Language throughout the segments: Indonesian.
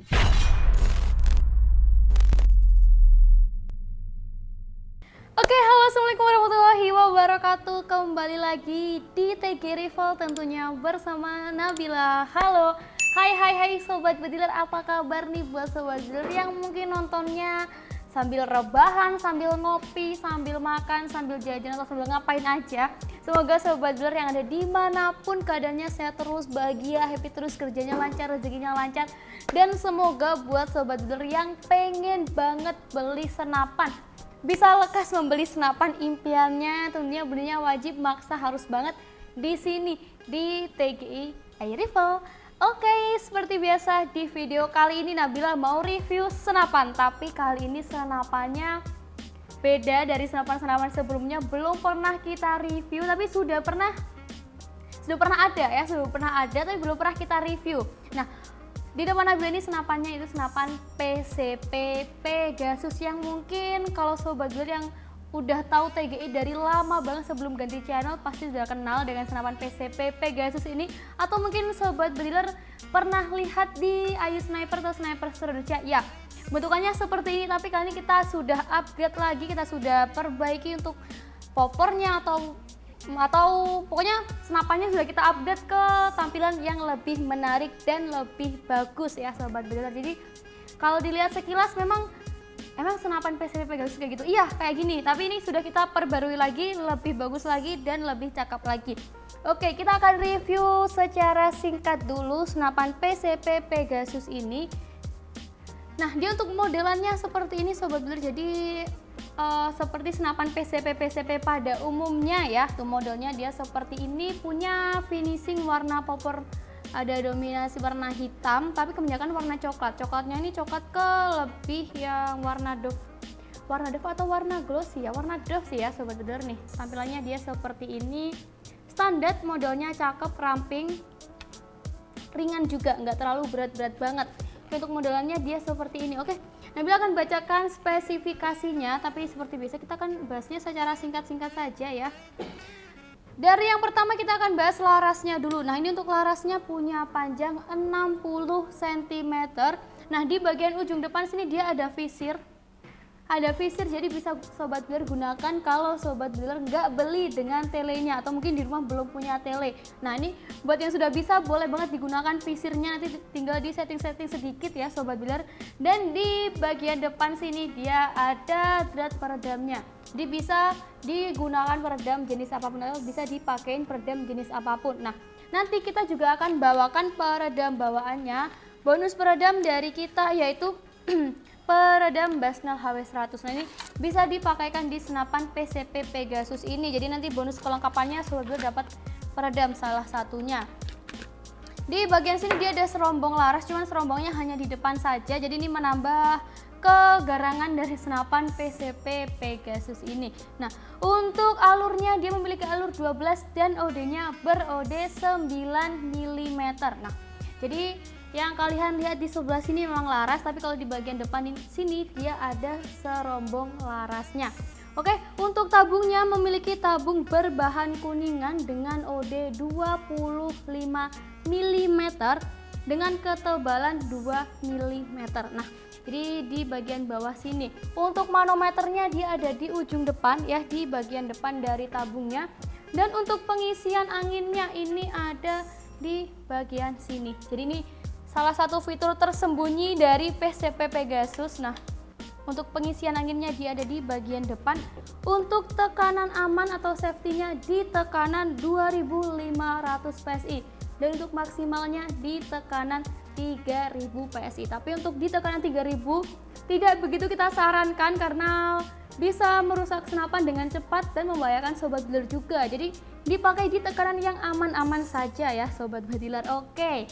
Oke, halo, assalamualaikum warahmatullahi wabarakatuh. Kembali lagi di TG Rival tentunya bersama Nabila. Halo, hai sobat bediler, apa kabar nih buat sobat bediler yang mungkin nontonnya sambil rebahan, sambil ngopi, sambil makan, sambil jajan atau sambil ngapain aja. Semoga sobat bediler yang ada dimanapun keadaannya sehat terus, bahagia, happy terus, kerjanya lancar, rezekinya lancar. Dan semoga buat sobat bediler yang pengen banget beli senapan, bisa lekas membeli senapan impiannya, tentunya belinya wajib maksa harus banget di sini di TGI Rival. Oke, seperti biasa di video kali ini Nabila mau review senapan, tapi kali ini senapannya beda dari senapan-senapan sebelumnya. Belum pernah kita review, tapi sudah pernah ada tapi belum pernah kita review. Nah, di depan Nabila ini senapannya itu senapan PCP Pegasus yang mungkin kalau sobat bediler yang udah tahu TGI dari lama banget sebelum ganti channel pasti sudah kenal dengan senapan PCP Pegasus ini, atau mungkin sobat bediler pernah lihat di Ayu Sniper atau Sniper Indonesia. Ya, bentukannya seperti ini, tapi kali ini kita sudah upgrade lagi, kita sudah perbaiki untuk popornya atau pokoknya senapannya sudah kita update ke tampilan yang lebih menarik dan lebih bagus ya sobat bediler. Jadi kalau dilihat sekilas emang senapan PCP Pegasus kayak gitu, iya kayak gini, tapi ini sudah kita perbarui lagi, lebih bagus lagi dan lebih cakep lagi. Oke, kita akan review secara singkat dulu senapan PCP Pegasus ini. Nah, dia untuk modelannya seperti ini sobat bediler, jadi seperti senapan PCP pada umumnya ya. Tuh modelnya dia seperti ini, punya finishing warna popor, ada dominasi warna hitam tapi kebanyakan warna coklat. Coklatnya ini coklat ke lebih yang warna doff atau warna glossy ya, warna doff sih ya sobat bediler nih. Tampilannya dia seperti ini, standar modelnya cakep, ramping, ringan juga, nggak terlalu berat-berat banget. Untuk modelannya dia seperti ini. Oke, Nabila akan bacakan spesifikasinya, tapi seperti biasa kita akan bahasnya secara singkat-singkat saja ya. Dari yang pertama kita akan bahas larasnya dulu. Nah, ini untuk larasnya punya panjang 60 cm. Nah, di bagian ujung depan sini dia ada visir. Jadi bisa sobat bediler gunakan kalau sobat bediler nggak beli dengan telenya atau mungkin di rumah belum punya tele. Nah, ini buat yang sudah bisa boleh banget digunakan visirnya, nanti tinggal di setting-setting sedikit ya sobat bediler. Dan di bagian depan sini dia ada drat peredamnya. Jadi bisa digunakan peredam jenis apapun atau bisa dipakein peredam jenis apapun. Nah, nanti kita juga akan bawakan peredam bawaannya. Bonus peredam dari kita yaitu peredam Basnel HW100. Nah, ini bisa dipakaikan di senapan PCP Pegasus ini. Jadi nanti bonus kelengkapannya sobat bediler dapat peredam salah satunya. Di bagian sini dia ada serombong laras, cuman serombongnya hanya di depan saja. Jadi ini menambah kegarangan dari senapan PCP Pegasus ini. Nah, untuk alurnya dia memiliki alur 12 dan OD-nya ber-OD 9 mm. Nah, jadi yang kalian lihat di sebelah sini memang laras, tapi kalau di bagian depan sini dia ada serombong larasnya. Oke, untuk tabungnya memiliki tabung berbahan kuningan dengan OD 25 mm dengan ketebalan 2 mm. Nah, jadi di bagian bawah sini. Untuk manometernya dia ada di ujung depan ya, di bagian depan dari tabungnya. Dan untuk pengisian anginnya ini ada di bagian sini. Jadi ini salah satu fitur tersembunyi dari PCP Pegasus. Nah, untuk pengisian anginnya dia ada di bagian depan. Untuk tekanan aman atau safety-nya di tekanan 2500 PSI. Dan untuk maksimalnya di tekanan 3000 PSI. Tapi untuk di tekanan 3000 tidak begitu kita sarankan karena bisa merusak senapan dengan cepat dan membahayakan sobat bediler juga. Jadi dipakai di tekanan yang aman-aman saja ya sobat bediler. Oke.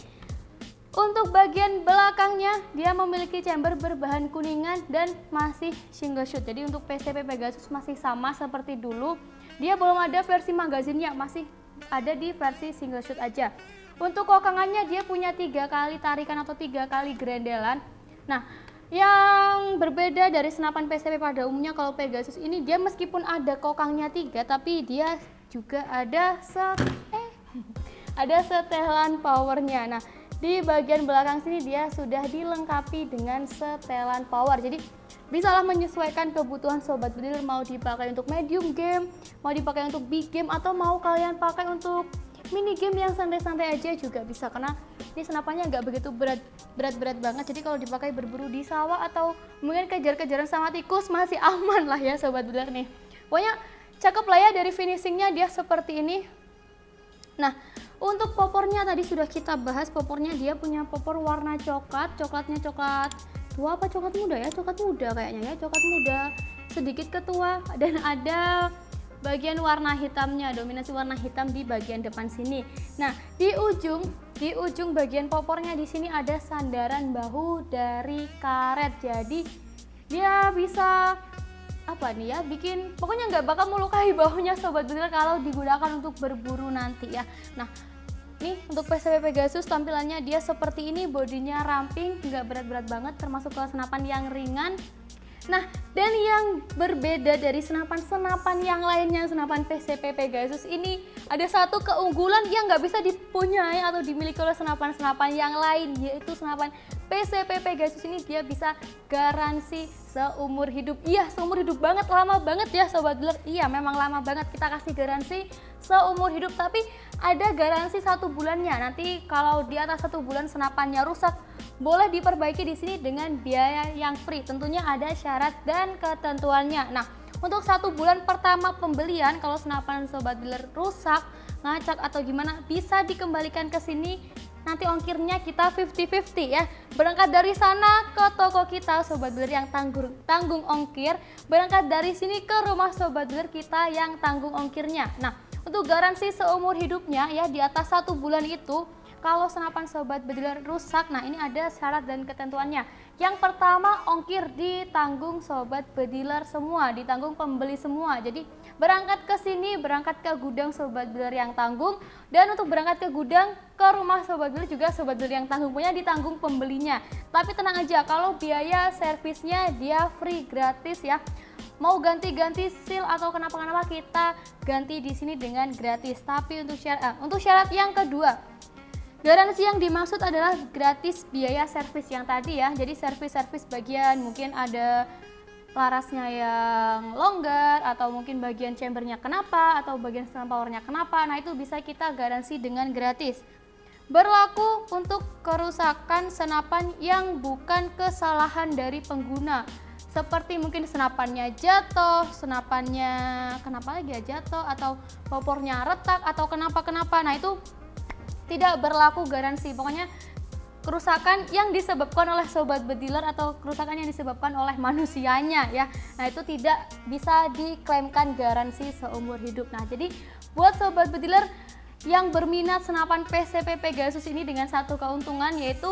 Untuk bagian belakangnya dia memiliki chamber berbahan kuningan dan masih single shot. Jadi untuk PCP Pegasus masih sama seperti dulu. Dia belum ada versi magazinnya, masih ada di versi single shot aja. Untuk kokangannya dia punya 3 kali tarikan atau 3 kali grendelan. Nah, yang berbeda dari senapan PCP pada umumnya, kalau Pegasus ini dia meskipun ada kokangnya 3, tapi dia juga ada setelan powernya. Nah, di bagian belakang sini dia sudah dilengkapi dengan setelan power. Jadi bisalah menyesuaikan kebutuhan sobat bediler, mau dipakai untuk medium game, mau dipakai untuk big game, atau mau kalian pakai untuk mini game yang santai-santai aja juga bisa, karena ini senapannya nggak begitu berat banget. Jadi kalau dipakai berburu di sawah atau mungkin kejar-kejaran sama tikus masih aman lah ya sobat bediler nih. Pokoknya cakep lah ya, dari finishingnya dia seperti ini. Nah, untuk popornya tadi sudah kita bahas, popornya dia punya popor warna coklat, coklatnya coklat tua apa coklat muda ya? Coklat muda kayaknya ya, coklat muda sedikit ketua, dan ada bagian warna hitamnya, dominasi warna hitam di bagian depan sini. Nah, di ujung bagian popornya di sini ada sandaran bahu dari karet. Jadi dia bisa apa nih ya, bikin pokoknya nggak bakal melukai bahunya sobat bediler kalau digunakan untuk berburu nanti ya. Nah, nih untuk PCP Pegasus tampilannya dia seperti ini, bodinya ramping, nggak berat-berat banget, termasuk ke senapan yang ringan. Nah, dan yang berbeda dari senapan-senapan yang lainnya, senapan PCP Pegasus ini ada satu keunggulan yang nggak bisa dipunyai atau dimiliki oleh senapan-senapan yang lain, yaitu senapan PCP Pegasus ini dia bisa garansi seumur hidup. Iya, seumur hidup banget, lama banget ya sobat bediler. Iya, memang lama banget kita kasih garansi seumur hidup, tapi ada garansi 1 bulannya. Nanti kalau di atas 1 bulan senapannya rusak, boleh diperbaiki di sini dengan biaya yang free. Tentunya ada syarat dan ketentuannya. Nah, untuk 1 bulan pertama pembelian, kalau senapan sobat bediler rusak, ngacak atau gimana, bisa dikembalikan ke sini. Nanti ongkirnya kita 50-50 ya. Berangkat dari sana ke toko kita sobat bediler yang tanggung ongkir, berangkat dari sini ke rumah sobat bediler kita yang tanggung ongkirnya. Nah, untuk garansi seumur hidupnya ya, di atas 1 bulan itu kalau senapan sobat bediler rusak, nah ini ada syarat dan ketentuannya. Yang pertama, ongkir ditanggung sobat bediler semua, ditanggung pembeli semua. Jadi berangkat ke sini, berangkat ke gudang sobat bediler yang tanggung, dan untuk berangkat ke gudang ke rumah sobat bediler juga sobat bediler yang tanggung, punya ditanggung pembelinya. Tapi tenang aja, kalau biaya servisnya dia free, gratis ya. Mau ganti-ganti seal atau kenapa-kenapa kita ganti di sini dengan gratis. Tapi untuk syarat yang kedua, garansi yang dimaksud adalah gratis biaya servis yang tadi ya. Jadi servis bagian mungkin ada larasnya yang longgar, atau mungkin bagian chambernya kenapa, atau bagian setelan powernya kenapa. Nah, itu bisa kita garansi dengan gratis. Berlaku untuk kerusakan senapan yang bukan kesalahan dari pengguna. Seperti mungkin senapannya jatuh, senapannya kenapa lagi ya, jatuh, atau popornya retak, atau kenapa-kenapa. Nah, itu tidak berlaku garansi. Pokoknya kerusakan yang disebabkan oleh sobat bediler atau kerusakan yang disebabkan oleh manusianya ya. Nah, itu tidak bisa diklaimkan garansi seumur hidup. Nah, jadi buat sobat bediler yang berminat senapan PCP Pegasus ini dengan satu keuntungan, yaitu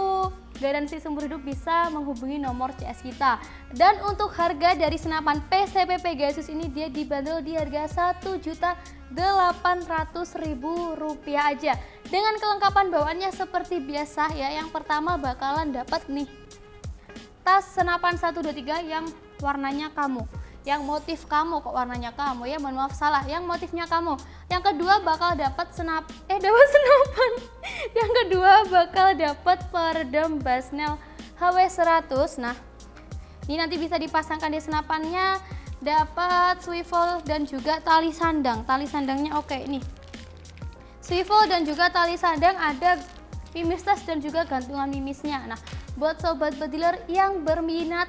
garansi seumur hidup, bisa menghubungi nomor CS kita. Dan untuk harga dari senapan PCP Pegasus ini dia dibanderol di harga Rp1.800.000 aja. Dengan kelengkapan bawaannya seperti biasa ya. Yang pertama bakalan dapat nih tas senapan 123 yang warnanya kamu, yang motif kamu, kok warnanya kamu ya, mohon maaf salah, yang motifnya kamu. Yang kedua bakal dapat senapan. Yang kedua bakal dapat peredam Basnel HW100. Nah, ini nanti bisa dipasangkan di senapannya, dapat swivel dan juga tali sandang. Tali sandangnya oke nih. Swivel dan juga tali sandang, ada mimis tas dan juga gantungan mimisnya. Nah, buat sobat bediler yang berminat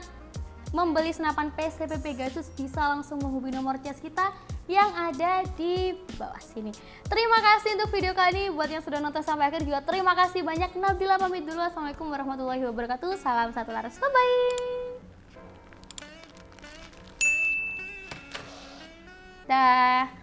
membeli senapan PCP Pegasus, bisa langsung menghubungi nomor CS kita yang ada di bawah sini. Terima kasih untuk video kali ini. Buat yang sudah nonton sampai akhir juga terima kasih banyak. Nabila pamit dulu. Assalamualaikum warahmatullahi wabarakatuh. Salam satu laras. Bye bye. Dah.